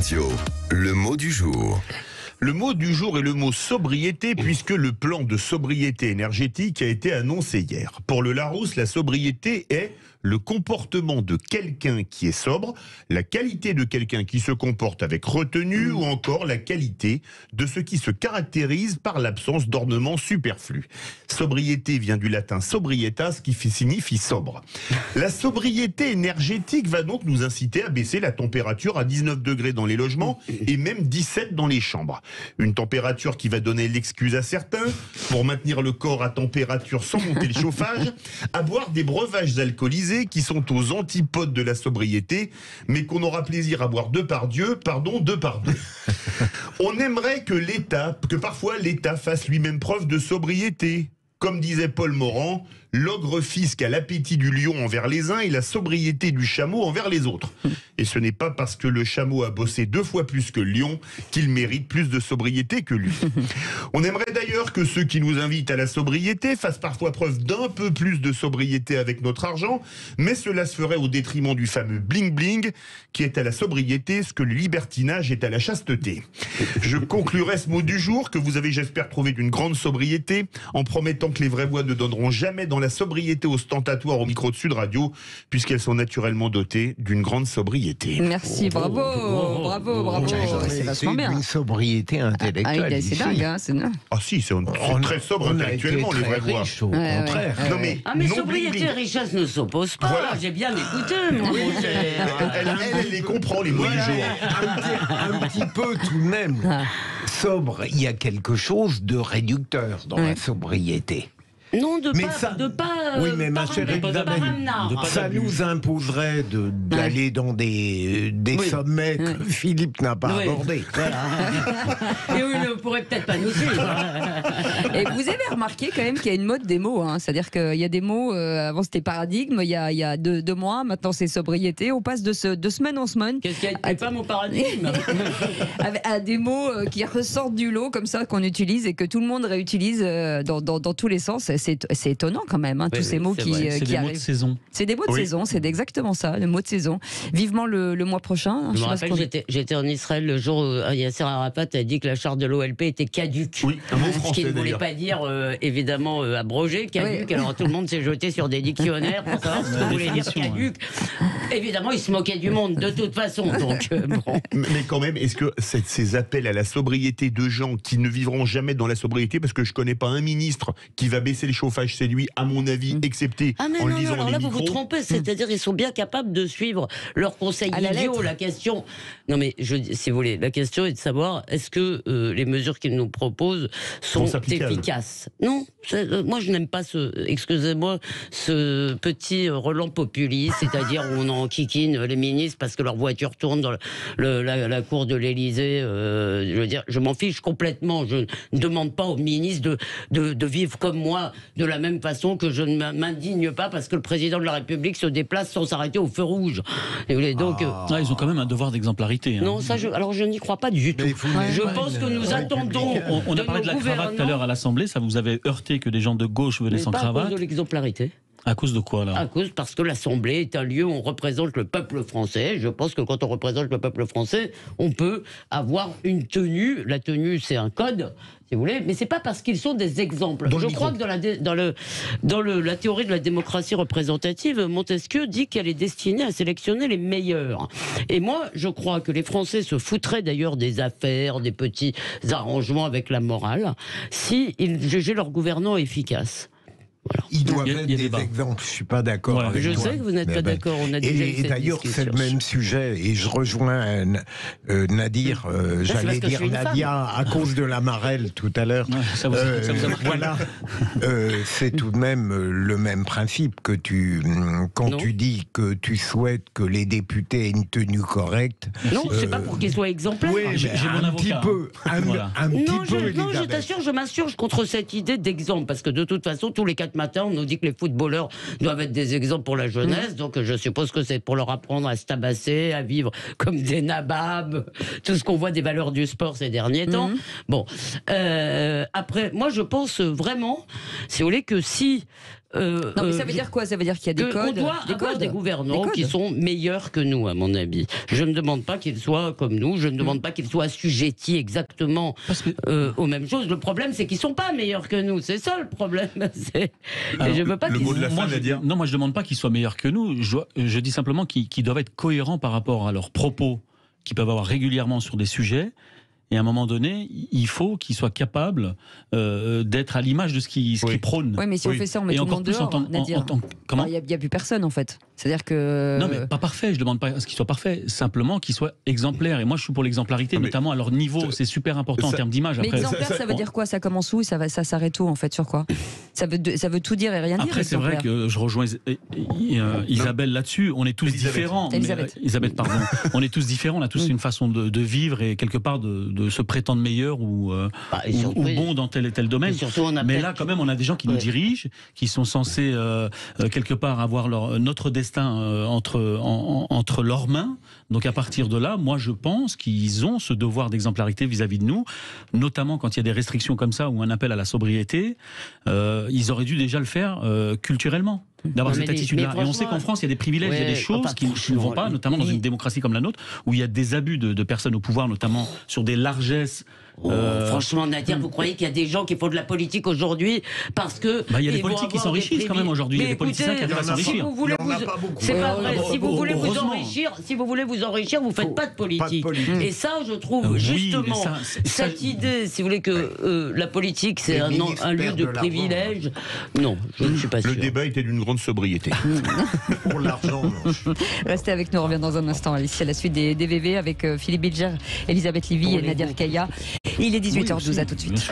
Radio, le mot du jour. Le mot du jour est le mot sobriété, puisque le plan de sobriété énergétique a été annoncé hier. Pour le Larousse, la sobriété est le comportement de quelqu'un qui est sobre, la qualité de quelqu'un qui se comporte avec retenue, ou encore la qualité de ce qui se caractérise par l'absence d'ornement superflu. Sobriété vient du latin sobrietas, qui signifie sobre. La sobriété énergétique va donc nous inciter à baisser la température à 19 degrés dans les logements et même 17 dans les chambres. Une température qui va donner l'excuse à certains, pour maintenir le corps à température sans monter le chauffage, à boire des breuvages alcoolisés qui sont aux antipodes de la sobriété, mais qu'on aura plaisir à boire deux par deux. On aimerait que parfois l'État fasse lui-même preuve de sobriété. Comme disait Paul Morand, l'ogre fisc a l'appétit du lion envers les uns et la sobriété du chameau envers les autres. Et ce n'est pas parce que le chameau a bossé 2 fois plus que le lion qu'il mérite plus de sobriété que lui. On aimerait d'ailleurs que ceux qui nous invitent à la sobriété fassent parfois preuve d'un peu plus de sobriété avec notre argent, mais cela se ferait au détriment du fameux bling-bling, qui est à la sobriété ce que le libertinage est à la chasteté. Je conclurai ce mot du jour, que vous avez, j'espère, trouvé d'une grande sobriété, en promettant que les vraies voix ne donneront jamais dans la sobriété ostentatoire au micro de Sud Radio, puisqu'elles sont naturellement dotées d'une grande sobriété. Merci, bravo. C'est vachement bien. Une sobriété intellectuelle. C'est dingue, hein, c'est dingue. Ah si, c'est très sobre intellectuellement, les vraies voix. Au contraire. Non, mais mais non sobriété et richesse ne s'opposent pas. Voilà. J'ai bien écouté, mon cher. Elle les comprend, les mots du jour. Un petit peu tout de même. Sobre, il y a quelque chose de réducteur dans la sobriété. Non, Mais oui, mais ma chère Elisabeth, ça nous imposerait d'aller dans des sommets que Philippe n'a pas abordés. Voilà. Et oui, ne pourrait peut-être pas nous suivre. Et vous avez remarqué quand même qu'il y a une mode des mots, hein. C'est-à-dire qu'il y a des mots, avant c'était paradigme, il y a 2 mois, maintenant c'est sobriété, on passe de semaine en semaine. Qu'est-ce qui n'est pas mon paradigme? à des mots qui ressortent du lot comme ça, qu'on utilise et que tout le monde réutilise dans tous les sens. C'est étonnant quand même, hein, tous ces mots qui C'est des arrivent. mots de saison. C'est des mots de saison, c'est exactement ça, le mot de saison. Vivement le mois prochain. Je me rappelle que j'étais en Israël le jour où Yasser Arafat a dit que la charte de l'OLP était caduque. Oui, un mot Ce français qui ne voulait d'ailleurs. pas dire, évidemment, abrogé, caduque. Oui. Alors tout le monde s'est jeté sur des dictionnaires pour savoir ce que voulait dire caduque. Évidemment, il se moquait du monde, de toute façon. Donc, bon. Mais quand même, est-ce que ces appels à la sobriété de gens qui ne vivront jamais dans la sobriété, parce que je connais pas un ministre qui va baisser les chauffages, c'est lui, à mon avis, excepté Ah mais en le non, disant alors dans là les vous vous micros. trompez, c'est-à-dire ils sont bien capables de suivre leurs conseils À la idiots. lettre. La question, non mais si vous voulez, la question est de savoir est-ce que les mesures qu'ils nous proposent sont efficaces. Non, moi je n'aime pas excusez-moi, ce petit relent populiste, c'est-à-dire où on en kikine les ministres parce que leur voiture tourne dans la cour de l'Élysée. Je veux dire, je m'en fiche complètement. Je ne demande pas aux ministres de vivre comme moi de la même façon que je ne m'indigne pas parce que le président de la République se déplace sans s'arrêter au feu rouge. Et vous voulez, donc, Ils ont quand même un devoir d'exemplarité. Hein. non, ça, alors je n'y crois pas du tout. Je pense que nous attendons. On a parlé de la cravate tout à l'heure à l'Assemblée, ça vous avait heurté que des gens de gauche venaient sans pas à cravate. cause de l'exemplarité. À cause de quoi là? Parce que l'Assemblée est un lieu où on représente le peuple français. Je pense que quand on représente le peuple français, on peut avoir une tenue. La tenue, c'est un code, si vous voulez, mais c'est pas parce qu'ils sont des exemples. Je crois que dans la théorie de la démocratie représentative, Montesquieu dit qu'elle est destinée à sélectionner les meilleurs. Et moi, je crois que les Français se foutraient d'ailleurs des affaires, des petits arrangements avec la morale, si ils jugeaient leur gouvernant efficace. Voilà. Ils doivent Il y a être des des débats. exemples. Je suis pas d'accord avec Je toi. sais que vous n'êtes Mais pas d'accord. On a déjà eu Et cette d'ailleurs, c'est le discussion. même sujet. Et je rejoins Nadir. J'allais parce que je dire suis une Nadia à cause de la marelle tout à l'heure. Ouais, ça vous a marqué. Voilà. C'est tout de même le même principe que quand Non. tu dis que tu souhaites que les députés aient une tenue correcte. Non, c'est pas pour qu'ils soient exemplaires. Oui, j'ai mon un avocat. petit peu. Voilà. Un petit Non, peu, je Elisabeth. t'assure, je m'insurge contre cette idée d'exemple, parce que de toute façon, tous les 4 matins, on nous dit que les footballeurs doivent être des exemples pour la jeunesse, donc je suppose que c'est pour leur apprendre à se tabasser, à vivre comme des nababs, tout ce qu'on voit des valeurs du sport ces derniers temps. Bon, après, moi je pense vraiment, si vous voulez, que si Non, mais ça veut dire quoi? Ça veut dire qu'il y a des codes. On doit avoir des gouvernants qui sont meilleurs que nous, à mon avis. Je ne demande pas qu'ils soient comme nous, je ne demande pas qu'ils soient assujettis exactement aux mêmes choses. Le problème, c'est qu'ils ne sont pas meilleurs que nous. C'est ça le problème. Alors, je veux pas le mot de la fin, non, moi je ne demande pas qu'ils soient meilleurs que nous. Je dis simplement qu'ils doivent être cohérents par rapport à leurs propos qu'ils peuvent avoir régulièrement sur des sujets. Et à un moment donné, il faut qu'ils soient capables d'être à l'image de ce qu'ils prônent. Oui, mais si on fait ça, on met tout le monde dehors, Nadir. Comment ? Il n'y a plus personne, en fait. C'est-à-dire que... Non, mais pas parfait. Je ne demande pas à ce qu'ils soient parfaits. Simplement qu'ils soient exemplaires. Et moi, je suis pour l'exemplarité, notamment à leur niveau. C'est super important en termes d'image. Mais exemplaire, ça veut dire quoi? Ça commence où? Ça s'arrête où, en fait? Sur quoi? Ça veut tout dire et rien dire. Après, c'est vrai que je rejoins Isabelle là-dessus. On est tous différents. Elisabeth, pardon. On est tous différents. On a tous une façon de vivre et quelque part de se prétendre meilleur ou bon dans tel et tel domaine. Mais là, quand même, on a des gens qui nous dirigent, qui sont censés quelque part avoir notre destin entre leurs mains. Donc à partir de là, moi je pense qu'ils ont ce devoir d'exemplarité vis-à-vis de nous, notamment quand il y a des restrictions comme ça ou un appel à la sobriété. Ils auraient dû déjà le faire culturellement. D'avoir cette attitude-là. Et on sait qu'en France, il y a des privilèges, il y a des choses qui ne vont pas, notamment dans une démocratie comme la nôtre, où il y a des abus de personnes au pouvoir, notamment sur des largesses. Franchement, Nadir, vous croyez qu'il y a des gens qui font de la politique aujourd'hui parce que... il y a des politiques qui s'enrichissent quand même aujourd'hui. Il y a des politiciens qui arrivent à s'enrichir. C'est pas vrai. Si vous voulez vous enrichir, vous faites pas de politique. Et ça, je trouve justement cette idée, si vous voulez, que la politique c'est un lieu de privilège. Non, je ne suis pas sûr. Le débat était d'une grande sobriété. Pour l'argent. Restez avec nous, on revient dans un instant. Ici, à la suite des VV avec Philippe Bilger, Elisabeth Lévy et Nadir Kaya. Il est 18h12, à tout de suite.